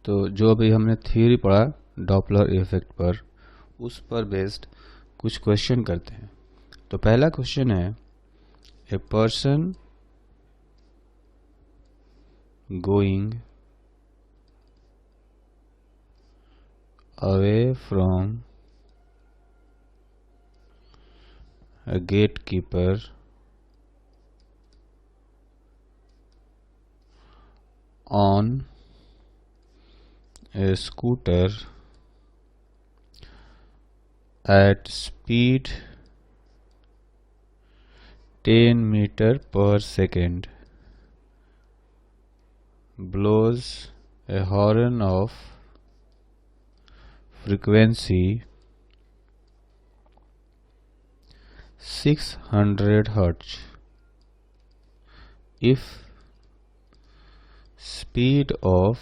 तो जो अभी हमने थ्योरी पढ़ा डॉपलर इफेक्ट पर, उस पर बेस्ड कुछ क्वेश्चन करते हैं। तो पहला क्वेश्चन है, a person going away from a gatekeeper on a scooter at speed 10 meter per second blows a horn of frequency 600 Hz. If speed of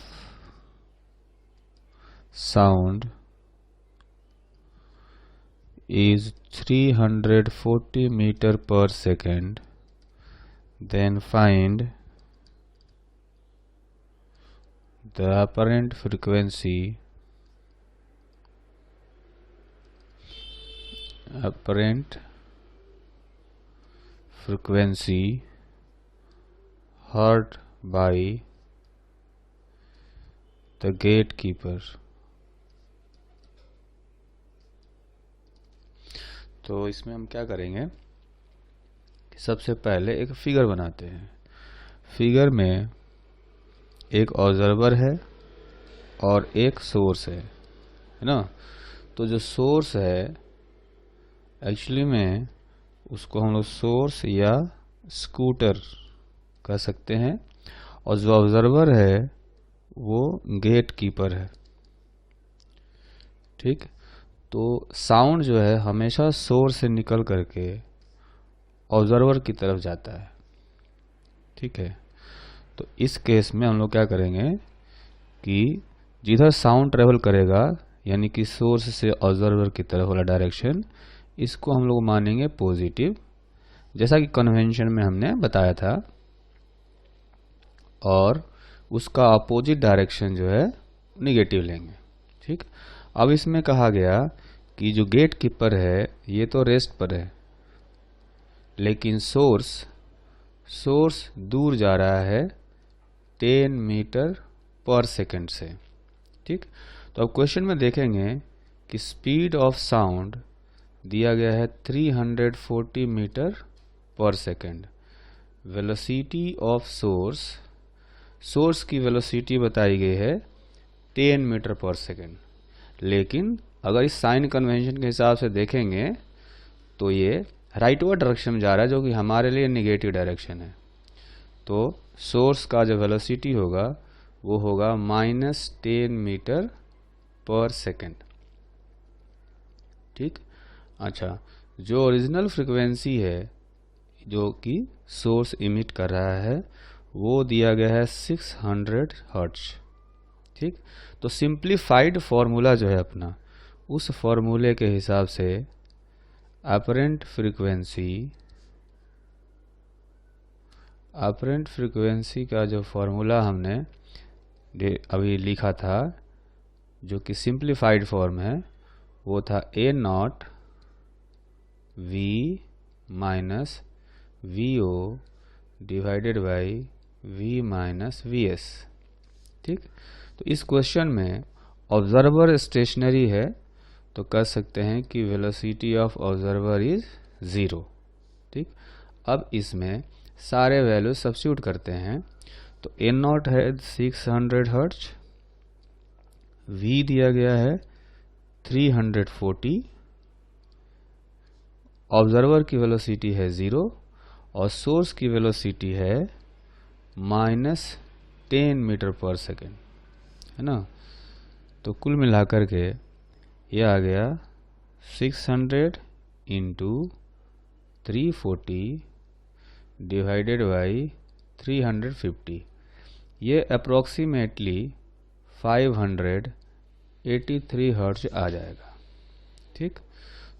sound is 340 meter per second, then find the apparent frequency heard by the gatekeeper. तो इसमें हम क्या करेंगे कि सबसे पहले एक figure बनाते हैं। फिगर में एक ऑब्जर्वर है और एक सोर्स है ना। तो जो सोर्स है एक्चुअली में उसको हम लोग सोर्स या स्कूटर कह सकते हैं, और जो ऑब्जर्वर है वो गेट कीपर है। ठीक, तो साउंड जो है हमेशा सोर्स से निकल करके ऑब्जर्वर की तरफ जाता है। ठीक है, तो इस केस में हम लोग क्या करेंगे कि जिधर साउंड ट्रेवल करेगा यानी कि सोर्स से ऑब्जर्वर की तरफ वाला डायरेक्शन, इसको हम लोग मानेंगे पॉजिटिव, जैसा कि कन्वेंशन में हमने बताया था, और उसका अपोजिट डायरेक्शन जो है निगेटिव लेंगे। ठीक, अब इसमें कहा गया कि जो गेट कीपर है ये तो रेस्ट पर है, लेकिन सोर्स दूर जा रहा है 10 मीटर पर सेकंड से। ठीक, तो अब क्वेश्चन में देखेंगे कि स्पीड ऑफ साउंड दिया गया है 340 मीटर पर सेकंड। वेलोसिटी ऑफ सोर्स की वेलोसिटी बताई गई है 10 मीटर पर सेकंड, लेकिन अगर इस साइन कन्वेंशन के हिसाब से देखेंगे तो ये राइटवर्ड डायरेक्शन में जा रहा है, जो कि हमारे लिए नेगेटिव डायरेक्शन है। तो सोर्स का जो वेलोसिटी होगा वो होगा -10 मीटर पर सेकंड। ठीक, अच्छा, जो ओरिजिनल फ्रिक्वेंसी है जो कि सोर्स इमिट कर रहा है वो दिया गया है 600 हर्ट्ज। ठीक, तो सिंप्लीफाइड फॉर्मूला जो है अपना, उस फॉर्मूले के हिसाब से अपरेंट फ्रीक्वेंसी का जो फॉर्मूला हमने अभी लिखा था, जो कि सिंप्लीफाइड फॉर्म है, वो था A0 V minus VO divided by V minus VS। ठीक, तो इस क्वेश्चन में ऑब्जर्वर स्टेशनरी है तो कह सकते हैं कि वेलोसिटी ऑफ ऑब्जर्वर इज 0। ठीक, अब इसमें सारे वैल्यू सब्स्टिट्यूट करते हैं। तो A0 है 600 हर्ट्ज, V दिया गया है 340, ऑब्जर्वर की वेलोसिटी है 0 और सोर्स की वेलोसिटी है -10 मीटर पर सेकेंड, है ना। तो कुल मिलाकर के ये आ गया 600 इंटू 340 डिवाइडेड बाई 350, ये अप्रोक्सीमेटली 583 हर्ट्ज आ जाएगा। ठीक,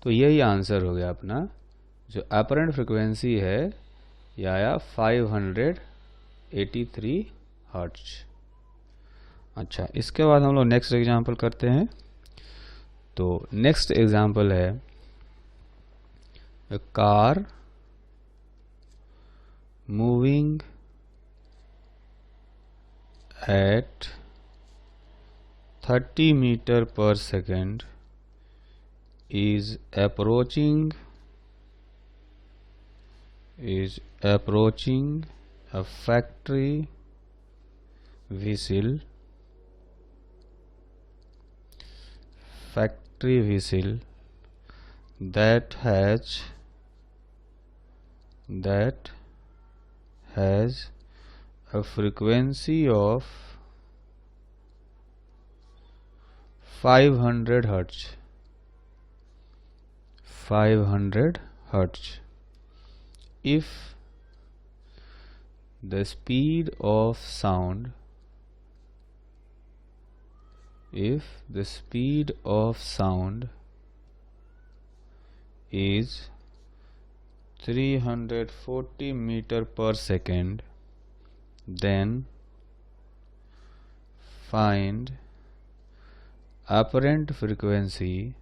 तो यही आंसर हो गया अपना। जो अपरेंट फ्रिक्वेंसी है यह आया 583 हर्ट्ज। अच्छा, इसके बाद हम लोग नेक्स्ट एग्जांपल करते हैं। तो नेक्स्ट एग्जांपल है a car moving at 30 meter per second is approaching a factory whistle that has a frequency of 500 hertz. If the speed of sound is 340 meter per second, then find apparent frequency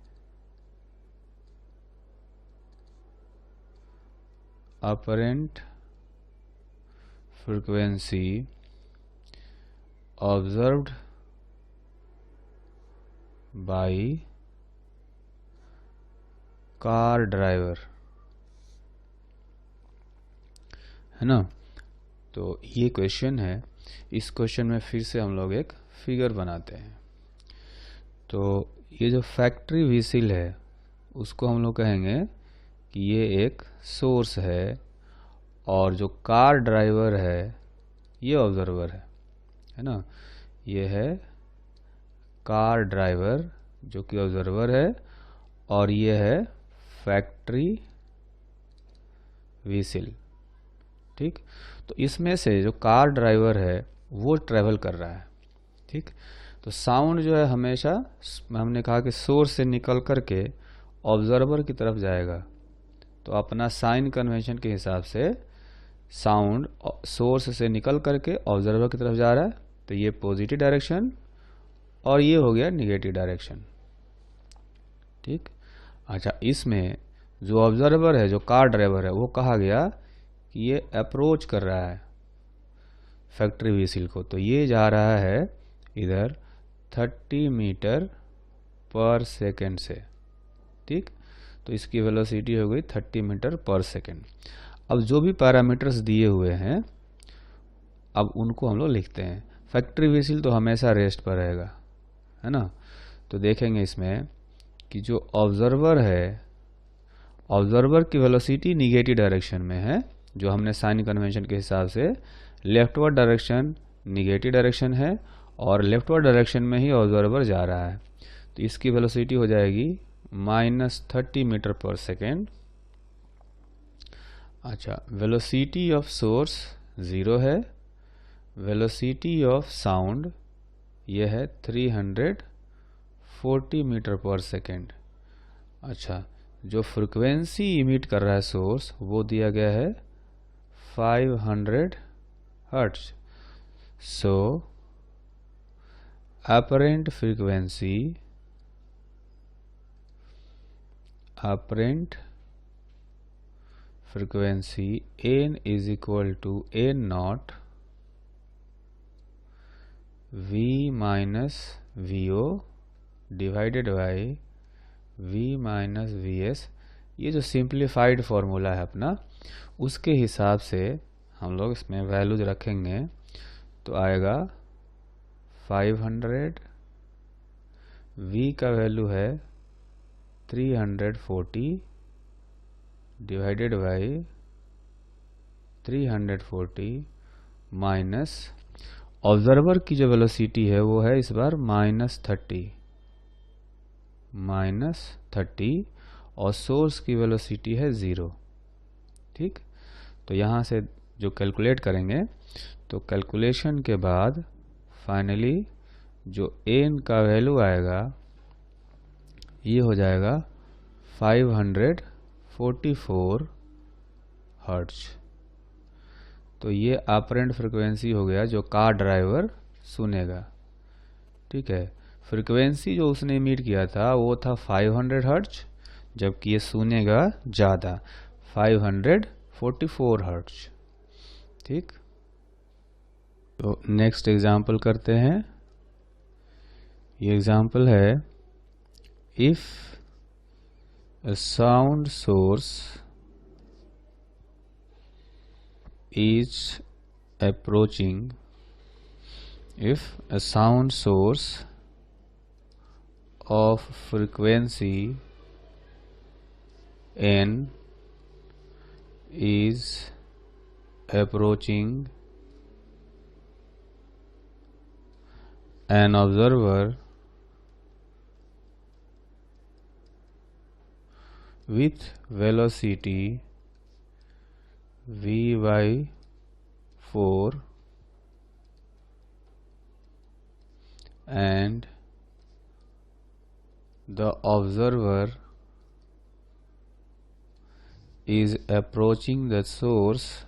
observed by car driver, है ना। तो ये question है। इस question में फिर से हम लोग एक फिगर बनाते हैं। तो ये जो फैक्ट्री व्हीसिल है उसको हम लोग कहेंगे कि ये एक सोर्स है, और जो कार ड्राइवर है ये ऑब्जर्वर है ना। ये है कार ड्राइवर जो कि ऑब्जर्वर है, और ये है फैक्ट्री व्हीसिल। ठीक, तो इसमें से जो कार ड्राइवर है वो ट्रेवल कर रहा है। ठीक, तो साउंड जो है हमेशा हमने कहा कि सोर्स से निकल करके ऑब्जर्वर की तरफ जाएगा। तो अपना साइन कन्वेंशन के हिसाब से साउंड सोर्स से निकल करके ऑब्जर्वर की तरफ जा रहा है, तो ये पॉजिटिव डायरेक्शन और ये हो गया निगेटिव डायरेक्शन। ठीक, अच्छा, इसमें जो ऑब्जर्वर है, जो कार ड्राइवर है, वो कहा गया कि ये अप्रोच कर रहा है फैक्ट्री व्हीसिल को। तो ये जा रहा है इधर 30 मीटर पर सेकेंड से। ठीक, तो इसकी वेलोसिटी हो गई 30 मीटर पर सेकेंड। अब जो भी पैरामीटर्स दिए हुए हैं अब उनको हम लोग लिखते हैं। फैक्ट्री व्हीसिल तो हमेशा रेस्ट पर रहेगा, है ना। तो देखेंगे इसमें कि जो ऑब्जर्वर है, ऑब्जर्वर की वेलोसिटी निगेटिव डायरेक्शन में है। जो हमने साइन कन्वेंशन के हिसाब से लेफ्टवर्ड डायरेक्शन निगेटिव डायरेक्शन है, और लेफ्टवर्ड डायरेक्शन में ही ऑब्जर्वर जा रहा है। तो इसकी वेलोसिटी हो जाएगी -30 मीटर पर सेकेंड। अच्छा, वेलोसिटी ऑफ सोर्स 0 है, वेलोसिटी ऑफ साउंड ये है 340 मीटर पर सेकेंड। अच्छा, जो फ्रिक्वेंसी इमिट कर रहा है सोर्स वो दिया गया है 500 hertz. So apparent frequency n is equal to n naught v minus vo divided by v minus vs। ये जो सिंप्लीफाइड फॉर्मूला है अपना, उसके हिसाब से हम लोग इसमें वैल्यूज रखेंगे। तो आएगा 500, v का वैल्यू है 340 डिवाइडेड बाई 340 माइनस ऑब्जर्वर की जो वेलोसिटी है वो है इस बार -30 और सोर्स की वेलोसिटी है 0। ठीक, तो यहाँ से जो कैलकुलेट करेंगे तो कैलकुलेशन के बाद फाइनली जो n का वैल्यू आएगा ये हो जाएगा 544 हर्ट्ज। तो ये अपरेंट फ्रिक्वेंसी हो गया जो कार ड्राइवर सुनेगा। ठीक है। फ्रिक्वेंसी जो उसने इमिट किया था वो था 500 हर्ट्ज, जबकि ये सुनेगा ज़्यादा 544 हर्ट्ज। ठीक, तो नेक्स्ट एग्जाम्पल करते हैं। ये एग्जाम्पल है, if a sound source is approaching, if a sound source of frequency n is approaching an observer with velocity v by 4 and the observer is approaching the source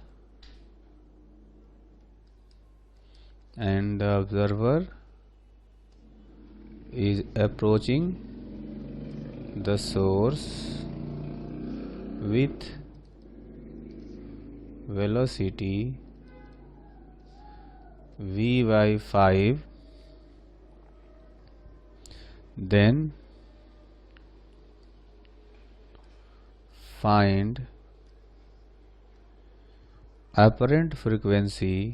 and the observer is approaching the source with velocity v by 5, then find apparent frequency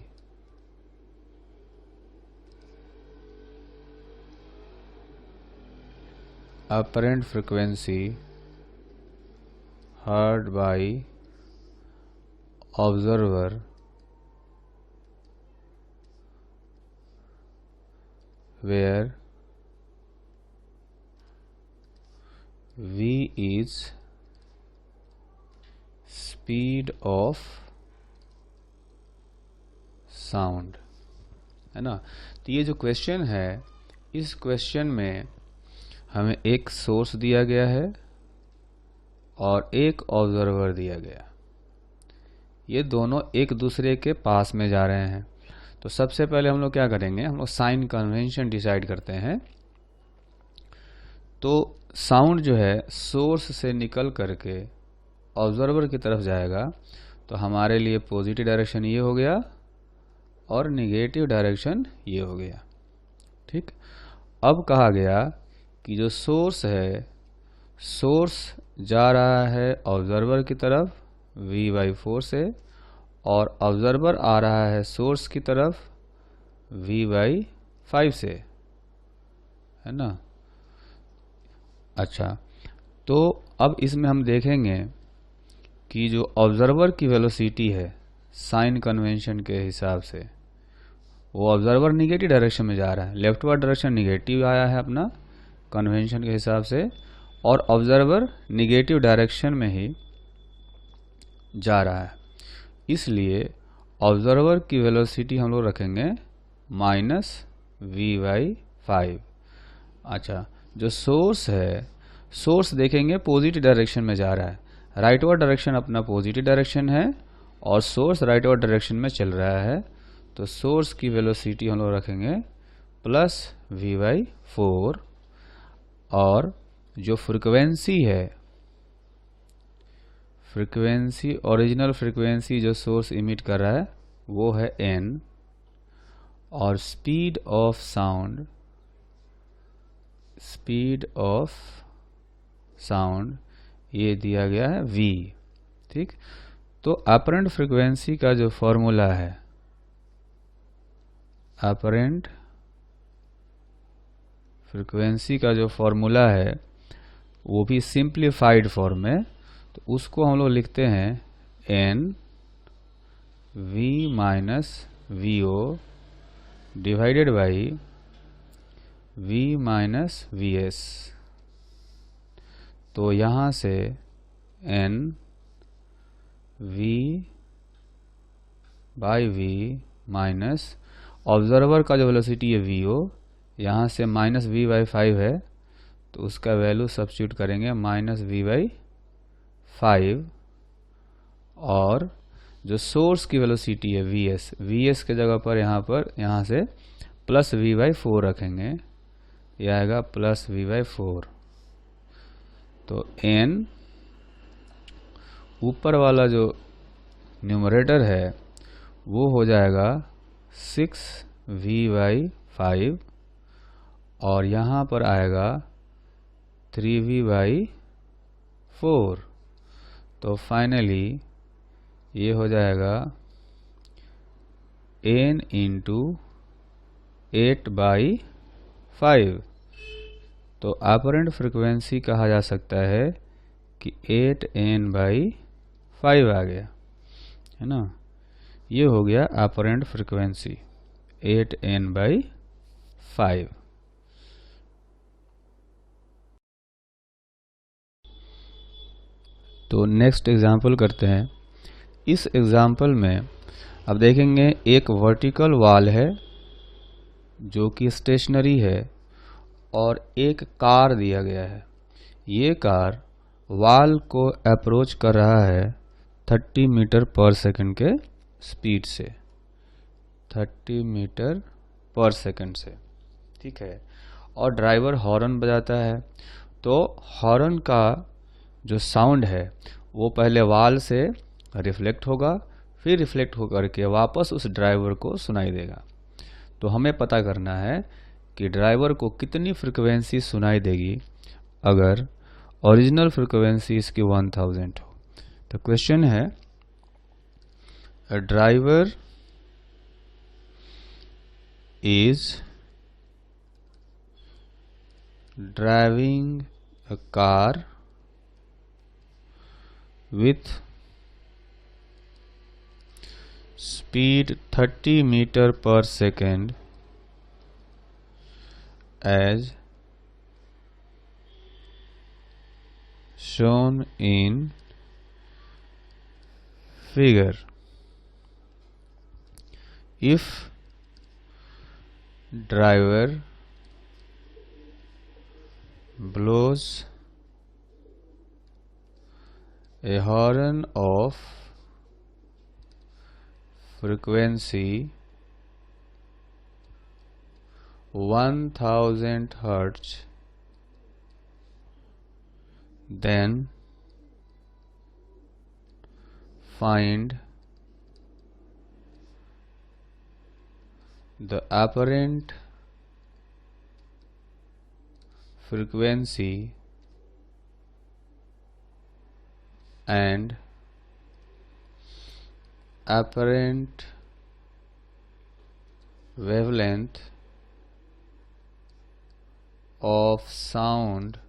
heard by observer where v is speed of sound, है ना। तो ये जो question है, इस question में हमें एक सोर्स दिया गया है और एक ऑब्जर्वर दिया गया। ये दोनों एक दूसरे के पास में जा रहे हैं। तो सबसे पहले हम लोग क्या करेंगे, हम लोग साइन कन्वेंशन डिसाइड करते हैं। तो साउंड जो है सोर्स से निकल करके ऑब्जर्वर की तरफ जाएगा, तो हमारे लिए पॉजिटिव डायरेक्शन ये हो गया और निगेटिव डायरेक्शन ये हो गया। ठीक, अब कहा गया कि जो सोर्स है, सोर्स जा रहा है ऑब्जर्वर की तरफ v/4 से और ऑब्जर्वर आ रहा है सोर्स की तरफ v/5 से, है ना। अच्छा, तो अब इसमें हम देखेंगे कि जो ऑब्जर्वर की वेलोसिटी है साइन कन्वेंशन के हिसाब से, वो ऑब्जर्वर निगेटिव डायरेक्शन में जा रहा है, लेफ्टवर्ड डायरेक्शन निगेटिव आया है अपना कन्वेंशन के हिसाब से, और ऑब्जर्वर निगेटिव डायरेक्शन में ही जा रहा है। इसलिए ऑब्जर्वर की वेलोसिटी हम लोग रखेंगे -v/5। अच्छा, जो सोर्स है, सोर्स देखेंगे पॉजिटिव डायरेक्शन में जा रहा है, राइटवर्ड डायरेक्शन अपना पॉजिटिव डायरेक्शन है और सोर्स राइटवर्ड डायरेक्शन में चल रहा है। तो सोर्स की वेलोसिटी हम लोग रखेंगे +v/4 और जो फ्रीक्वेंसी है, फ्रीक्वेंसी ओरिजिनल फ्रीक्वेंसी जो सोर्स इमिट कर रहा है वो है n, और स्पीड ऑफ साउंड ये दिया गया है v। ठीक, तो अपरेंट फ्रीक्वेंसी का जो फॉर्मूला है, अपरेंट फ्रीक्वेंसी का जो फॉर्मूला है वो भी सिंप्लीफाइड फॉर्म में, तो उसको हम लोग लिखते हैं n v - vo divided by v - vs। तो यहाँ से n v/v माइनस ऑब्जर्वर का जो वेलोसिटी है vo, यहाँ से -v/5 है, तो उसका वैल्यू सब्स्टिट्यूट करेंगे -v/5, और जो सोर्स की वेलोसिटी है vs के जगह पर यहाँ से +v/4 रखेंगे, ये आएगा प्लस v/4। तो n ऊपर वाला जो न्यूमरेटर है वो हो जाएगा 6v/5 और यहाँ पर आएगा 3v/4। तो फाइनली ये हो जाएगा n इंटू 8/5। तो ऑपरेंट फ्रिक्वेंसी कहा जा सकता है कि 8n/5 आ गया, है ना। ये हो गया ऑपरेंट फ्रिक्वेंसी 8n/5। तो नेक्स्ट एग्जाम्पल करते हैं। इस एग्जाम्पल में अब देखेंगे एक वर्टिकल वॉल है जो कि स्टेशनरी है और एक कार दिया गया है। ये कार वॉल को अप्रोच कर रहा है 30 मीटर पर सेकंड के स्पीड से, 30 मीटर पर सेकंड से, ठीक है। और ड्राइवर हॉर्न बजाता है। तो हॉर्न का जो साउंड है वो पहले वॉल से रिफ्लेक्ट होगा, फिर रिफ्लेक्ट होकर के वापस उस ड्राइवर को सुनाई देगा। तो हमें पता करना है कि ड्राइवर को कितनी फ्रिक्वेंसी सुनाई देगी अगर ओरिजिनल फ्रिक्वेंसी इसकी 1000 हो। तो क्वेश्चन है, a driver is driving a car with speed 30 meter per second as shown in figure. If driver blows a horn of frequency 1000 Hz, then find the apparent frequency and apparent wavelength of sound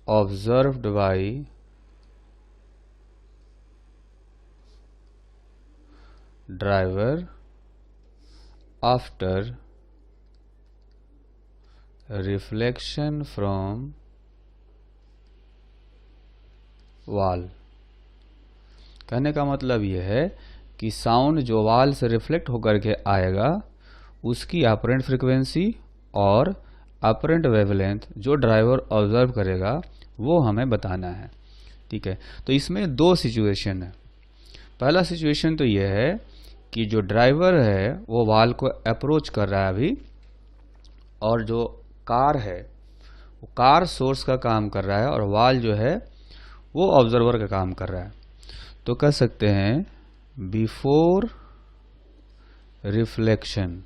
observed by driver after reflection from wall. कहने का मतलब यह है कि sound जो wall से reflect होकर के आएगा उसकी ऑपरेंट फ्रीक्वेंसी और ऑपरेंट वेवलेंथ जो ड्राइवर ऑब्जर्व करेगा वो हमें बताना है, ठीक है। तो इसमें दो सिचुएशन है। पहला सिचुएशन तो यह है कि जो ड्राइवर है वो वॉल को अप्रोच कर रहा है अभी, और जो कार है वो कार सोर्स का काम कर रहा है और वॉल जो है वो ऑब्जर्वर का काम कर रहा है। तो कह सकते हैं बिफोर रिफ्लेक्शन,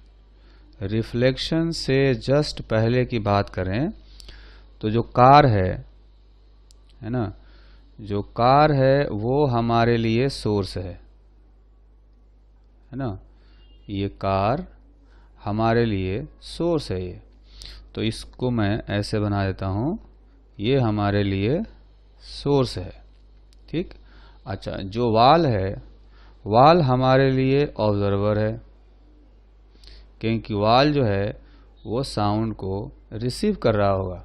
रिफ्लेक्शन से जस्ट पहले की बात करें तो जो कार है ना, जो कार है वो हमारे लिए सोर्स है ना। ये कार हमारे लिए सोर्स है। ये तो इसको मैं ऐसे बना देता हूँ, ये हमारे लिए सोर्स है, ठीक। अच्छा, जो वॉल है, वॉल हमारे लिए ऑब्जर्वर है, क्योंकि वॉल जो है वो साउंड को रिसीव कर रहा होगा।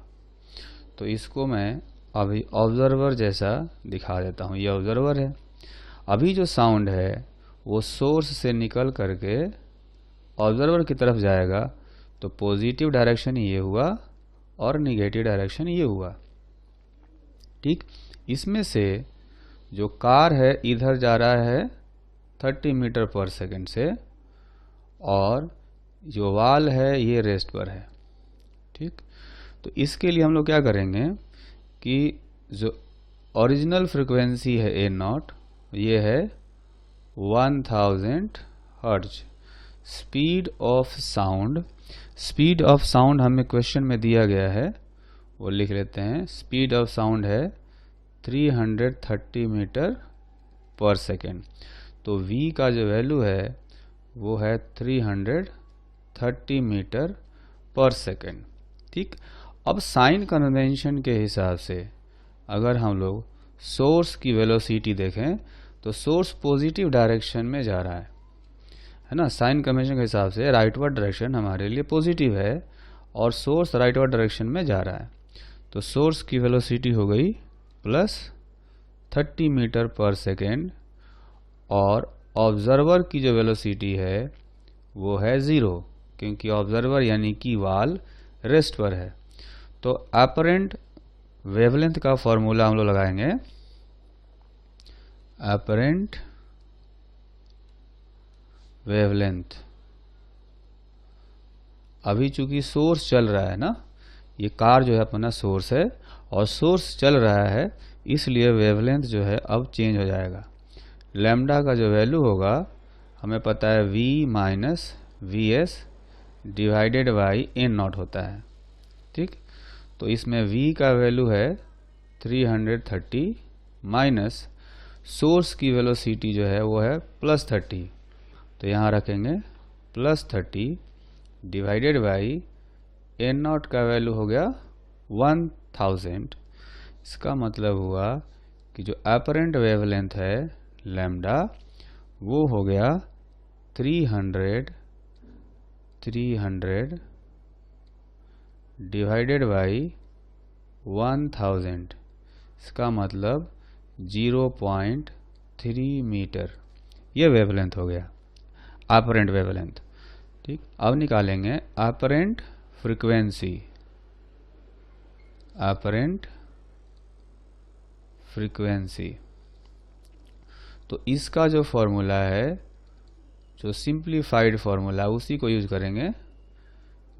तो इसको मैं अभी ऑब्जर्वर जैसा दिखा देता हूँ। ये ऑब्जर्वर है। अभी जो साउंड है वो सोर्स से निकल करके ऑब्जर्वर की तरफ जाएगा, तो पॉजिटिव डायरेक्शन ये हुआ और निगेटिव डायरेक्शन ये हुआ, ठीक। इसमें से जो कार है इधर जा रहा है 30 मीटर पर सेकंड से, और जो वाल है ये रेस्ट पर है। ठीक, तो इसके लिए हम लोग क्या करेंगे कि जो ओरिजिनल फ्रिक्वेंसी है ए नॉट, ये है 1000 hertz. Speed of sound, speed of sound हमें क्वेश्चन में दिया गया है, वो लिख लेते हैं। स्पीड ऑफ साउंड है 330 मीटर पर सेकेंड। तो v का जो वैल्यू है वो है 330 मीटर पर सेकेंड। ठीक, अब साइन कन्वेंशन के हिसाब से अगर हम लोग सोर्स की वेलोसिटी देखें तो सोर्स पॉजिटिव डायरेक्शन में जा रहा है ना। साइन कन्वेंशन के हिसाब से राइटवर्ड डायरेक्शन हमारे लिए पॉजिटिव है और सोर्स राइटवर्ड डायरेक्शन में जा रहा है। तो सोर्स की वेलोसिटी हो गई प्लस 30 मीटर पर सेकेंड और ऑब्जर्वर की जो वेलोसिटी है वो है 0, क्योंकि ऑब्जर्वर यानी कि वाल रेस्ट पर है। तो अपरेंट वेवलेंथ का फॉर्मूला हम लोग लगाएंगे। अपरेंट वेवलेंथ, अभी चूंकि सोर्स चल रहा है ना, ये कार जो है अपना सोर्स है और सोर्स चल रहा है, इसलिए वेवलेंथ जो है अब चेंज हो जाएगा। लैम्डा का जो वैल्यू होगा हमें पता है v minus V S divided by N naught होता है। ठीक, तो इसमें v का वैल्यू है 330 माइनस सोर्स की वेलोसिटी जो है वो है प्लस 30, तो यहाँ रखेंगे plus 30 divided by N naught का वैल्यू हो गया 1000। इसका मतलब हुआ कि जो अपरेंट वेवलेंथ है लैम्डा वो हो गया 300 डिवाइडेड बाई 1000। इसका मतलब 0.3 मीटर, ये वेवलेंथ हो गया अपरेंट वेवलेंथ। ठीक, अब निकालेंगे अपरेंट फ्रीक्वेंसी। अपरेंट फ्रीक्वेंसी, तो इसका जो फॉर्मूला है, जो सिंप्लीफाइड फॉर्मूला, उसी को यूज करेंगे।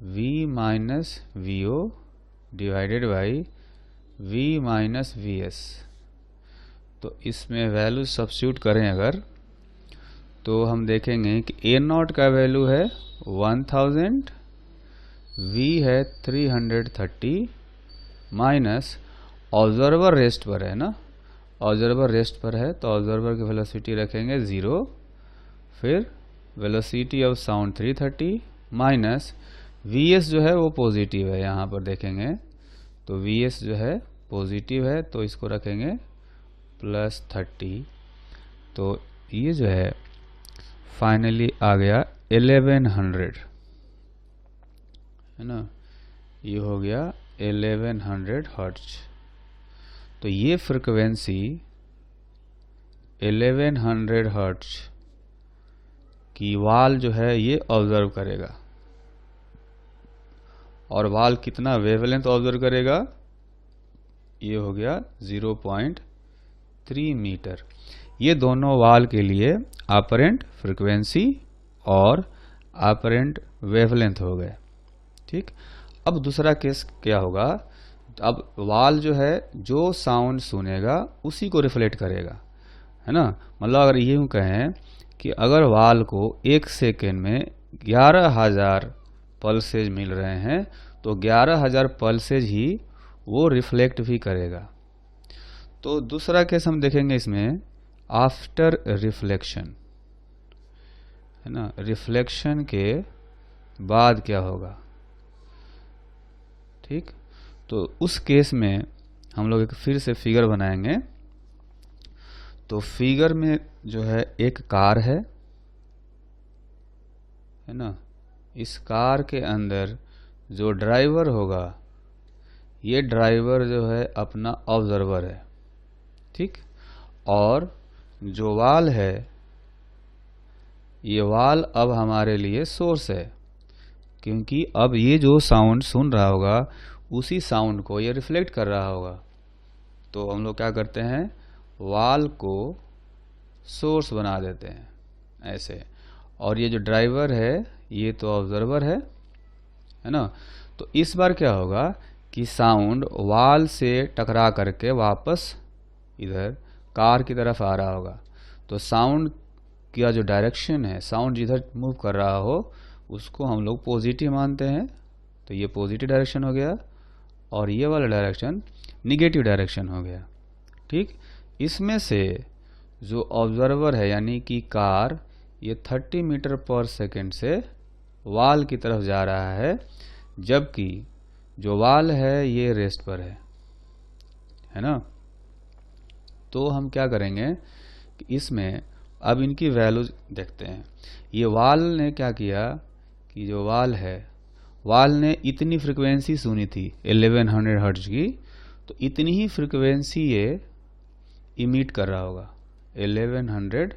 v minus V O divided by v minus V S. तो इसमें वैल्यू सब्स्टिट्यूट करें अगर, तो हम देखेंगे कि ए नॉट का वैल्यू है 1000, v है 330 माइनस ऑब्जर्वर रेस्ट पर है ना, ऑब्जर्वर रेस्ट पर है तो ऑब्जर्वर की वेलोसिटी रखेंगे 0, फिर velocity of sound 330 minus vs जो है वो पॉजिटिव है, यहाँ पर देखेंगे तो vs जो है पॉजिटिव है तो इसको रखेंगे प्लस 30। तो ये जो है फाइनली आ गया 1100, है ना, ये हो गया 1100 हर्ट्ज। तो ये फ्रीक्वेंसी 1100 हर्ट्ज की वाल जो है ये ऑब्जर्व करेगा। और वाल कितना वेवलेंथ ऑब्जर्व करेगा, ये हो गया 0.3 मीटर। ये दोनों वाल के लिए अपरेंट फ्रीक्वेंसी और अपरेंट वेवलेंथ हो गए। ठीक, अब दूसरा केस क्या होगा, अब वाल जो है जो साउंड सुनेगा उसी को रिफ्लेक्ट करेगा, है ना। मतलब अगर यूं कहें कि अगर वाल को 1 सेकेंड में 11,000 पल्सेज मिल रहे हैं तो 11,000 पल्सेज ही वो रिफ्लेक्ट भी करेगा। तो दूसरा केस हम देखेंगे इसमें आफ्टर रिफ्लेक्शन, है ना, रिफ्लेक्शन के बाद क्या होगा। ठीक, तो उस केस में हम लोग एक फिर से फिगर बनाएंगे। तो फिगर में जो है एक कार है ना, इस कार के अंदर जो ड्राइवर होगा, ये ड्राइवर जो है अपना ऑब्जर्वर है। ठीक, और जो वाल है, ये वाल अब हमारे लिए सोर्स है, क्योंकि अब ये जो साउंड सुन रहा होगा उसी साउंड को ये रिफ्लेक्ट कर रहा होगा। तो हम लोग क्या करते हैं, वाल को सोर्स बना देते हैं ऐसे, और ये जो ड्राइवर है ये तो ऑब्जर्वर है ना। तो इस बार क्या होगा कि साउंड वॉल से टकरा करके वापस इधर कार की तरफ आ रहा होगा। तो साउंड का जो डायरेक्शन है, साउंड जिधर मूव कर रहा हो उसको हम लोग पॉजिटिव मानते हैं। तो ये पॉजिटिव डायरेक्शन हो गया और ये वाला डायरेक्शन निगेटिव डायरेक्शन हो गया। ठीक, इसमें से जो ऑब्जर्वर है यानी कि कार, ये 30 मीटर पर सेकेंड से वॉल की तरफ जा रहा है, जबकि जो वॉल है ये रेस्ट पर है ना। तो हम क्या करेंगे कि इसमें अब इनकी वैल्यूज देखते हैं। ये वॉल ने क्या किया कि जो वॉल है, वॉल ने इतनी फ्रीक्वेंसी सुनी थी 1100 हर्ट्ज की, तो इतनी ही फ्रीक्वेंसी ये इमिट कर रहा होगा। 1100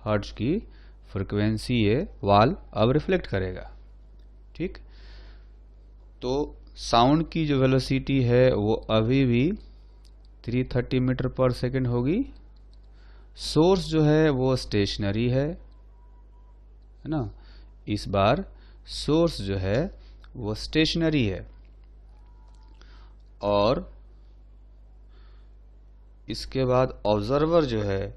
हर्ट्ज की फ्रीक्वेंसी ये वॉल अब रिफ्लेक्ट करेगा। ठीक, तो साउंड की जो वेलोसिटी है वो अभी भी 330 मीटर पर सेकेंड होगी। सोर्स जो है वो स्टेशनरी है ना। इस बार सोर्स जो है वो स्टेशनरी है और इसके बाद ऑब्जर्वर जो है,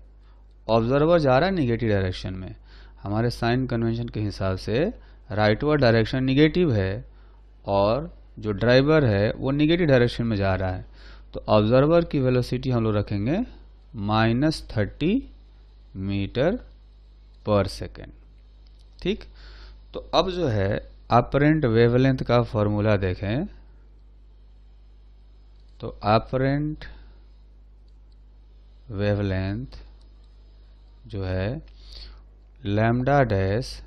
ऑब्जर्वर जा रहा है निगेटिव डायरेक्शन में। हमारे साइन कन्वेंशन के हिसाब से राइटवर्ड डायरेक्शन निगेटिव है और जो ड्राइवर है वो निगेटिव डायरेक्शन में जा रहा है। तो ऑब्जर्वर की वेलोसिटी हम लोग रखेंगे -30 मीटर पर सेकेंड। ठीक, तो अब जो है अपरेंट वेवलेंथ का फॉर्मूला देखें। तो अपरेंट वेवलेंथ जो है लैम्डा डैश,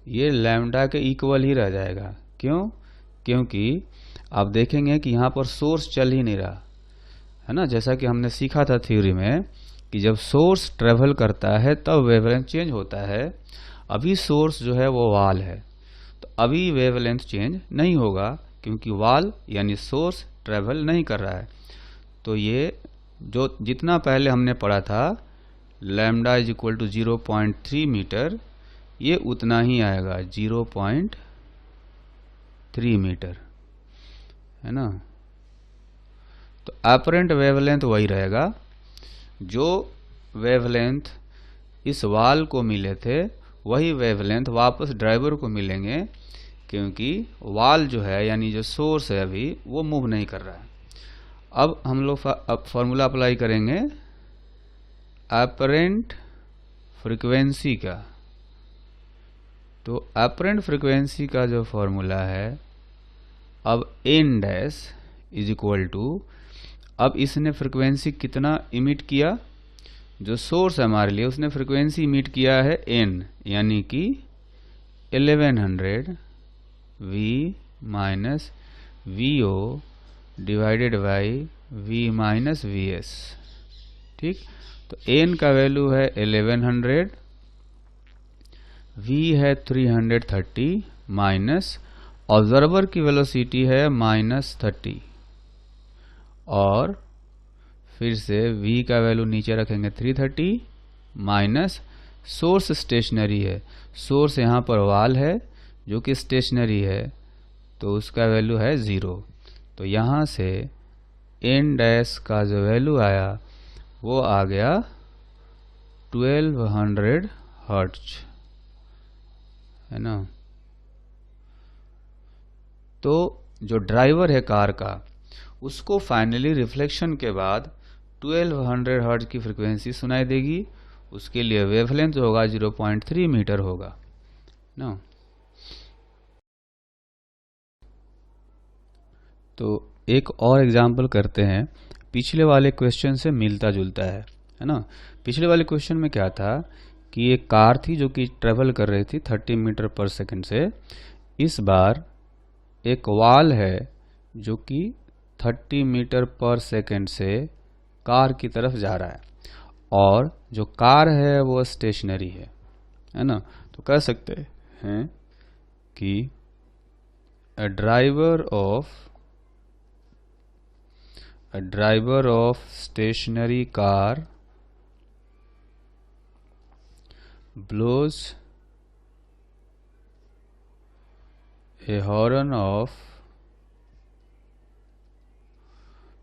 ये लैम्डा के इक्वल ही रह जाएगा। क्यों? क्योंकि आप देखेंगे कि यहाँ पर सोर्स चल ही नहीं रहा है ना। जैसा कि हमने सीखा था थ्योरी में कि जब सोर्स ट्रेवल करता है तब वेवलेंथ चेंज होता है। अभी सोर्स जो है वो वॉल है, तो अभी वेवलेंथ चेंज नहीं होगा क्योंकि वॉल यानी सोर्स ट्रेवल नहीं कर रहा है। तो ये जो जितना पहले हमने पढ़ा था lambda is equal to 0.3 metre, ये उतना ही आएगा 0.3 मीटर है ना। तो अपरेंट वेवलेंथ वही रहेगा। जो वेवलेंथ इस वॉल को मिले थे वही वेवलेंथ वापस ड्राइवर को मिलेंगे, क्योंकि वॉल जो है यानी जो सोर्स है अभी वो मूव नहीं कर रहा है। अब हम लोग फॉर्मूला अप्लाई करेंगे अपरेंट फ्रीक्वेंसी का। तो अपरेंट फ्रीक्वेंसी का जो फॉर्मूला है, अब N dash is equal to, अब इसने फ्रीक्वेंसी कितना इमिट किया, जो सोर्स है हमारे लिए उसने फ्रीक्वेंसी इमिट किया है एन, यानी कि 1100 V minus V O divided by V minus V S. ठीक, तो एन का वैल्यू है 1100, वी है 330 माइनस ऑब्जर्वर की वेलोसिटी है -30 और फिर से v का वैल्यू नीचे रखेंगे 330 माइनस सोर्स स्टेशनरी है। सोर्स यहाँ पर वॉल है जो कि स्टेशनरी है, तो उसका वैल्यू है 0। तो यहाँ से एन डैश का जो वैल्यू आया वो आ गया 1200 हर्ट्ज है ना। तो जो ड्राइवर है कार का उसको फाइनली रिफ्लेक्शन के बाद 1200 हर्ट्ज की फ्रीक्वेंसी सुनाई देगी। उसके लिए वेवलेंथ होगा 0.3 मीटर होगा ना। तो एक और एग्जांपल करते हैं, पिछले वाले क्वेश्चन से मिलता जुलता है ना। पिछले वाले क्वेश्चन में क्या था कि एक कार थी जो कि ट्रेवल कर रही थी 30 मीटर पर सेकंड से। इस बार एक वॉल है जो कि 30 मीटर पर सेकंड से कार की तरफ जा रहा है और जो कार है वो स्टेशनरी है ना। तो कह सकते हैं कि a driver of stationary car blows a horn of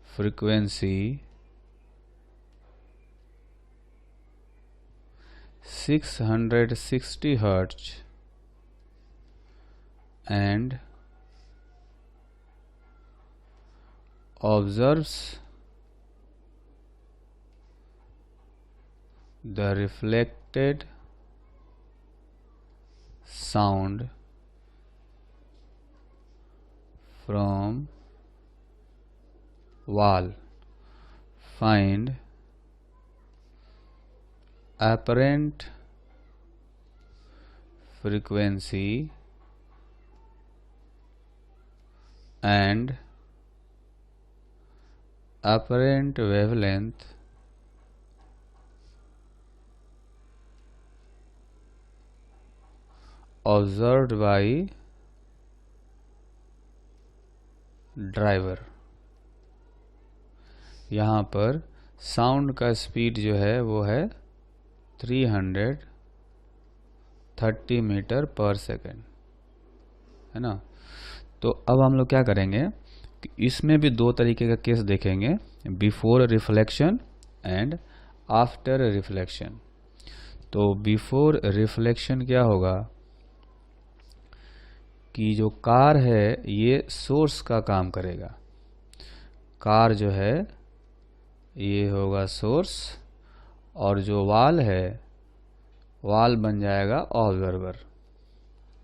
frequency 660 Hz and observes the reflected sound from wall. Find apparent frequency and apparent wavelength observed by driver. यहाँ पर साउंड का स्पीड जो है वो है 330 मीटर पर सेकेंड, है ना। तो अब हम लोग क्या करेंगे कि इसमें भी दो तरीके का केस देखेंगे, before reflection and after reflection. तो बिफोर रिफ्लेक्शन क्या होगा कि जो कार है ये सोर्स का काम करेगा। कार जो है ये होगा सोर्स और जो वाल है वाल बन जाएगा ऑब्जर्वर।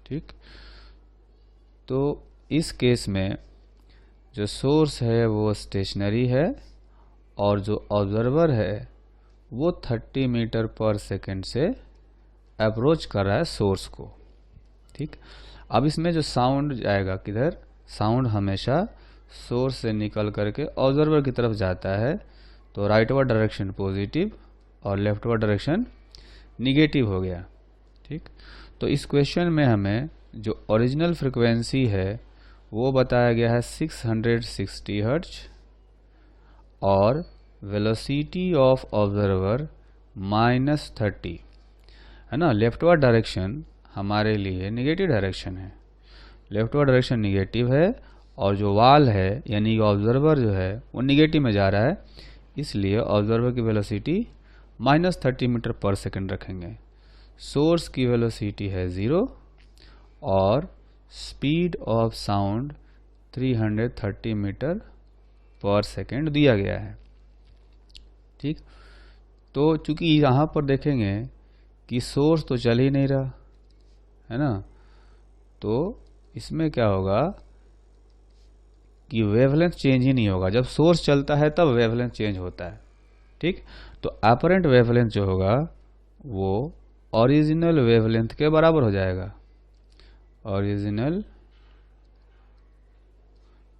ठीक, तो इस केस में जो सोर्स है वो स्टेशनरी है और जो ऑब्जर्वर है वो 30 मीटर पर सेकेंड से अप्रोच कर रहा है सोर्स को। ठीक, अब इसमें जो साउंड जाएगा किधर, साउंड हमेशा सोर्स से निकल करके ऑब्जर्वर की तरफ जाता है। तो राइटवर्ड डायरेक्शन पॉजिटिव और लेफ्टवर्ड डायरेक्शन निगेटिव हो गया। ठीक, तो इस क्वेश्चन में हमें जो ओरिजिनल फ्रिक्वेंसी है वो बताया गया है 660 हर्ट्ज और वेलोसिटी ऑफ ऑब्जर्वर -30, है ना। लेफ्टवर्ड डायरेक्शन हमारे लिए नेगेटिव डायरेक्शन है, लेफ्टवर्ड डायरेक्शन निगेटिव है और जो वाल है यानी ऑब्जर्वर जो है वो निगेटिव में जा रहा है, इसलिए ऑब्जर्वर की वेलोसिटी -30 मीटर पर सेकेंड रखेंगे। सोर्स की वेलोसिटी है 0 और स्पीड ऑफ साउंड 330 मीटर पर सेकेंड दिया गया है। ठीक, तो चूंकि यहाँ पर देखेंगे कि सोर्स तो चल ही नहीं रहा है ना, तो इसमें क्या होगा कि वेवलेंथ चेंज ही नहीं होगा। जब सोर्स चलता है तब वेवलेंथ चेंज होता है। ठीक, तो अपरेंट वेवलेंथ जो होगा वो ओरिजिनल वेवलेंथ के बराबर हो जाएगा। ओरिजिनल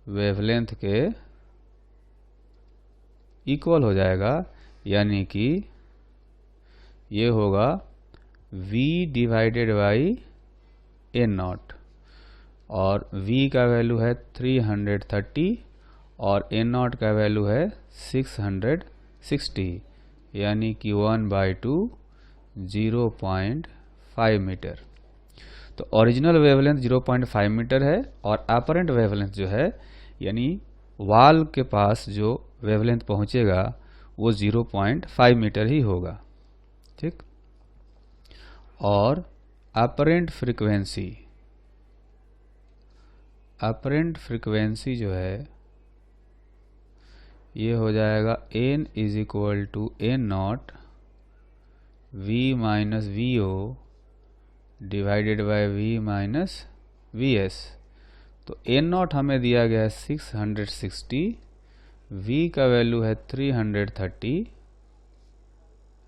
वेवलेंथ के इक्वल हो जाएगा, यानी कि ये होगा v divided by A not, और v का वैल्यू है 330 और ए नॉट का वैल्यू है 660, यानी कि 1/2 0.5 मीटर। तो ओरिजिनल वेवलेंथ 0.5 मीटर है और अपरेंट वेवलेंथ जो है यानी वाल के पास जो वेवलेंथ पहुंचेगा वो 0.5 मीटर ही होगा। ठीक, और अपरेंट फ्रीक्वेंसी जो है ये हो जाएगा n = a0 v - vo divided by v - vs। तो a0 हमें दिया गया है 660, v का वैल्यू है 330,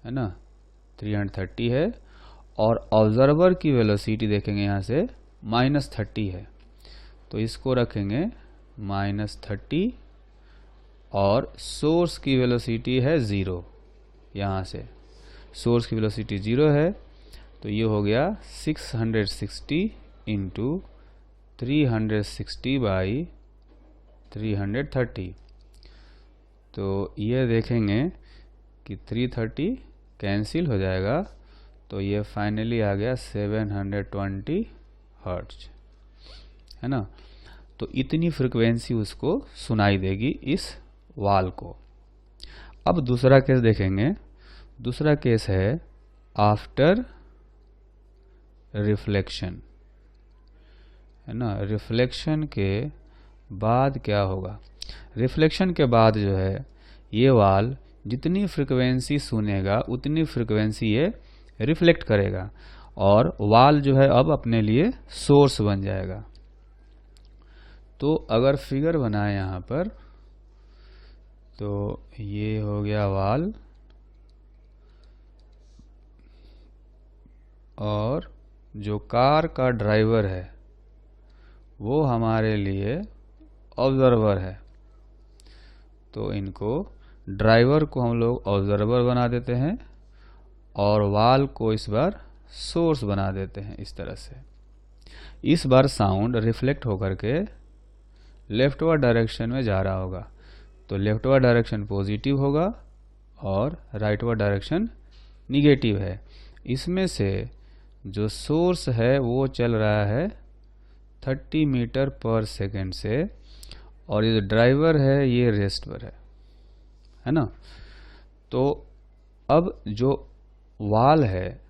है ना, 330 है, और ऑब्जर्वर की वेलोसिटी देखेंगे यहाँ से -30 है, तो इसको रखेंगे -30, और सोर्स की वेलोसिटी है 0, यहाँ से सोर्स की वेलोसिटी 0 है, तो ये हो गया 660 इंटू 360 बाई 330। तो ये देखेंगे कि 330 कैंसिल हो जाएगा, तो ये फाइनली आ गया 720 हर्ट्ज, है ना। तो इतनी फ्रिक्वेंसी उसको सुनाई देगी इस वाल को। अब दूसरा केस देखेंगे। दूसरा केस है आफ्टर रिफ्लेक्शन, है ना। रिफ्लेक्शन के बाद क्या होगा? रिफ्लेक्शन के बाद जो है ये वाल जितनी फ्रिक्वेंसी सुनेगा उतनी फ्रिक्वेंसी ये रिफ्लेक्ट करेगा और वाल जो है अब अपने लिए सोर्स बन जाएगा। तो अगर फिगर बनाए यहाँ पर, तो ये हो गया वाल और जो कार का ड्राइवर है वो हमारे लिए ऑब्जर्वर है। तो इनको ड्राइवर को हम लोग ऑब्जर्वर बना देते हैं और वाल को इस बार सोर्स बना देते हैं इस तरह से। इस बार साउंड रिफ्लेक्ट होकर के लेफ्टवर्ड डायरेक्शन में जा रहा होगा। तो लेफ्टवर्ड डायरेक्शन पॉजिटिव होगा और राइटवर्ड डायरेक्शन निगेटिव है। इसमें से जो सोर्स है वो चल रहा है 30 मीटर पर सेकेंड से और ये जो ड्राइवर है ये रेस्ट पर है ना। तो अब जो वाल है,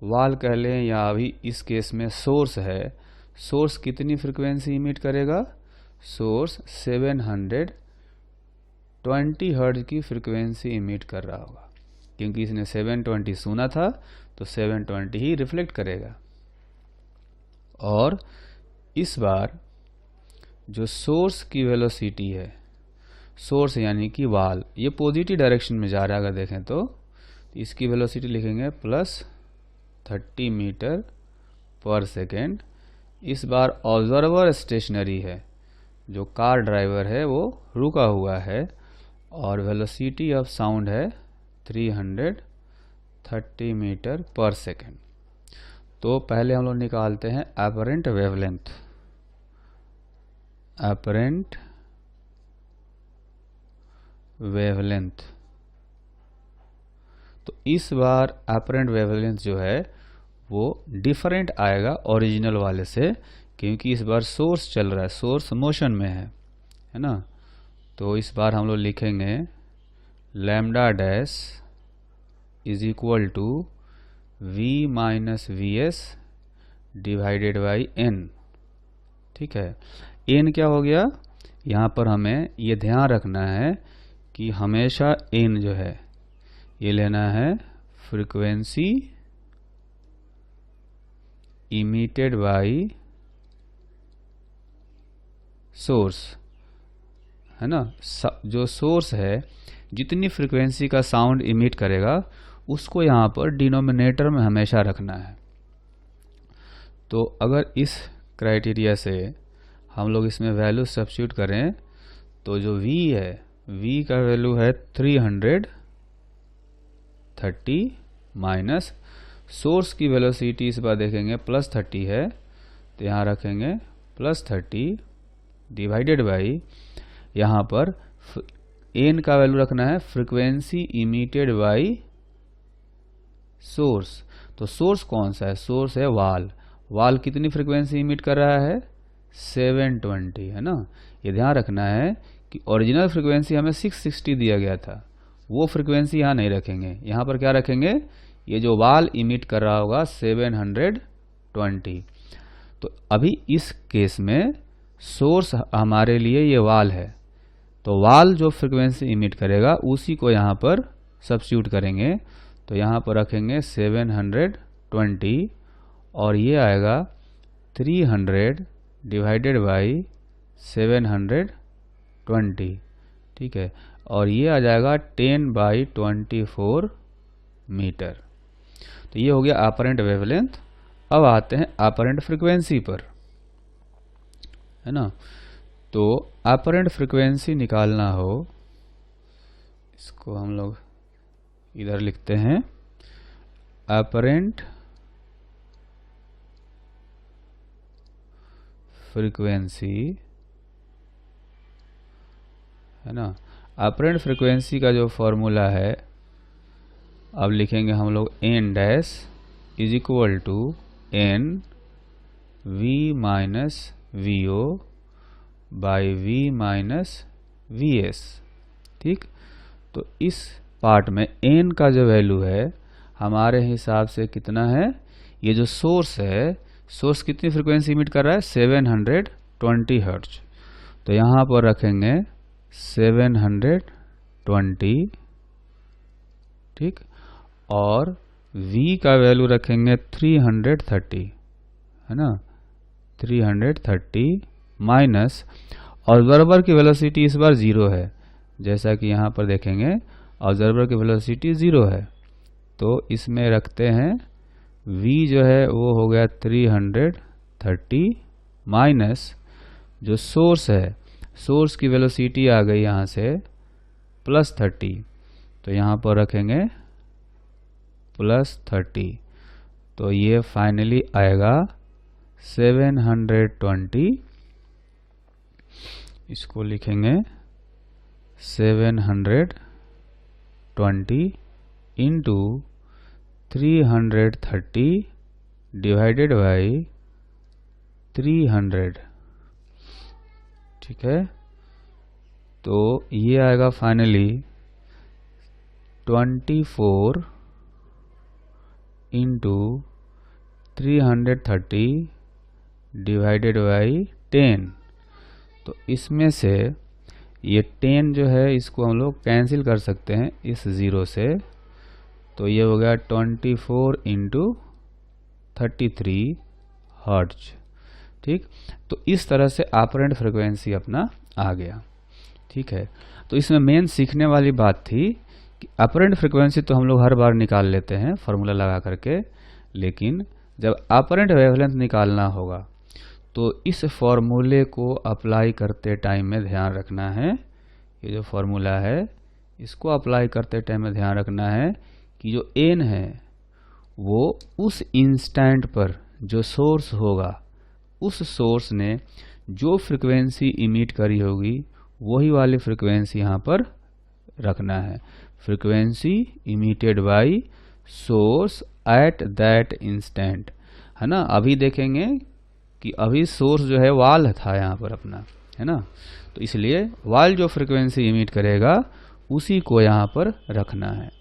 वाल कह लें या अभी इस केस में सोर्स है, सोर्स कितनी फ्रिक्वेंसी इमिट करेगा? सोर्स 720 हर्ट्ज की फ्रिक्वेंसी इमिट कर रहा होगा, क्योंकि इसने 720 सुना था तो 720 ही रिफ्लेक्ट करेगा। और इस बार जो सोर्स की वेलोसिटी है, सोर्स यानी कि वाल, ये पॉजिटिव डायरेक्शन में जा रहा है। अगर देखें तो इसकी वेलोसिटी लिखेंगे प्लस 30 मीटर पर सेकेंड। इस बार ऑब्जर्वर स्टेशनरी है, जो कार ड्राइवर है वो रुका हुआ है और वेलोसिटी ऑफ साउंड है 330 मीटर पर सेकेंड। तो पहले हम लोग निकालते हैं एपरेंट वेवलेंथ। एपरेंट वेवलेंथ, तो इस बार एपरेंट वेवलेंथ जो है वो डिफरेंट आएगा ओरिजिनल वाले से, क्योंकि इस बार सोर्स चल रहा है, सोर्स मोशन में है ना। तो इस बार हम लोग लिखेंगे lambda dash is equal to v minus V S divided by n। ठीक है, n क्या हो गया? यहाँ पर हमें ये ध्यान रखना है कि हमेशा n जो है ये लेना है फ्रीक्वेंसी इमिटेड बाई सोर्स, है ना। जो सोर्स है जितनी फ्रीक्वेंसी का साउंड इमिट करेगा उसको यहाँ पर डिनोमिनेटर में हमेशा रखना है। तो अगर इस क्राइटेरिया से हम लोग इसमें वैल्यू सब्स्टिट्यूट करें तो जो v है, v का वैल्यू है 330 माइनस सोर्स की वेलोसिटी इस बार देखेंगे प्लस 30 है, तो यहाँ रखेंगे प्लस 30 डिवाइडेड बाई, यहाँ पर n का वैल्यू रखना है फ्रीक्वेंसी इमिटेड बाई सोर्स। तो सोर्स कौन सा है? सोर्स है वाल। वाल कितनी फ्रीक्वेंसी इमिट कर रहा है? 720, है ना। ये ध्यान रखना है कि ओरिजिनल फ्रीक्वेंसी हमें 660 दिया गया था, वो फ्रीक्वेंसी यहाँ नहीं रखेंगे। यहाँ पर क्या रखेंगे? ये जो वाल इमिट कर रहा होगा 720। तो अभी इस केस में सोर्स हमारे लिए ये वाल है, तो वाल जो फ्रीक्वेंसी इमिट करेगा उसी को यहाँ पर सब्स्टिट्यूट करेंगे। तो यहाँ पर रखेंगे 720 और ये आएगा 300 डिवाइडेड बाई 720। ठीक है, और ये आ जाएगा 10/24 मीटर। तो ये हो गया अपरेंट वेवलेंथ। अब आते हैं अपरेंट फ्रीक्वेंसी पर, है ना। तो अपरेंट फ्रीक्वेंसी निकालना हो, इसको हम लोग इधर लिखते हैं अपरेंट फ्रीक्वेंसी, है ना। अपरेंट फ्रीक्वेंसी का जो फॉर्मूला है, अब लिखेंगे हम लोग n dash is equal to n v minus VO by V minus VS। ठीक, तो इस पार्ट में n का जो वैल्यू है हमारे हिसाब से कितना है, ये जो सोर्स है, सोर्स कितनी फ्रिक्वेंसी इमिट कर रहा है, 720 हर्ट्ज। तो यहाँ पर रखेंगे 720, ठीक, और V का वैल्यू रखेंगे 330, है ना, 330 माइनस ऑब्जर्वर की वेलोसिटी इस बार 0 है, जैसा कि यहाँ पर देखेंगे ऑब्जर्वर की वेलोसिटी 0 है, तो इसमें रखते हैं V जो है वो हो गया 330 माइनस जो सोर्स है, सोर्स की वेलोसिटी आ गई यहाँ से +30, तो यहाँ पर रखेंगे +30, तो ये फाइनली आएगा 720, इसको लिखेंगे 720 इंटू 330 डिवाइडेड बाई 300, ठीक है। तो ये आएगा फाइनली 24 इंटू 330 डिवाइडेड बाई 10। तो इसमें से ये 10 जो है इसको हम लोग कैंसिल कर सकते हैं इस 0 से, तो ये हो गया 24 इंटू 33 हर्ट्ज। ठीक, तो इस तरह से ऑपरेंट फ्रिक्वेंसी अपना आ गया। ठीक है, तो इसमें मेन सीखने वाली बात थी कि ऑपरेंट फ्रिक्वेंसी तो हम लोग हर बार निकाल लेते हैं फार्मूला लगा करके, लेकिन जब ऑपरेंट वेवलेंथ निकालना होगा तो इस फॉर्मूले को अप्लाई करते टाइम में ध्यान रखना है, ये जो फॉर्मूला है इसको अप्लाई करते टाइम में ध्यान रखना है कि जो n है वो उस इंस्टेंट पर जो सोर्स होगा, उस सोर्स ने जो फ्रिक्वेंसी इमिट करी होगी वही वाली फ्रिक्वेंसी यहाँ पर रखना है, frequency emitted by source at that instant, है ना। अभी देखेंगे कि अभी सोर्स जो है वाल था यहाँ पर अपना, है ना, तो इसलिए वाल जो फ्रिक्वेंसी इमिट करेगा उसी को यहाँ पर रखना है।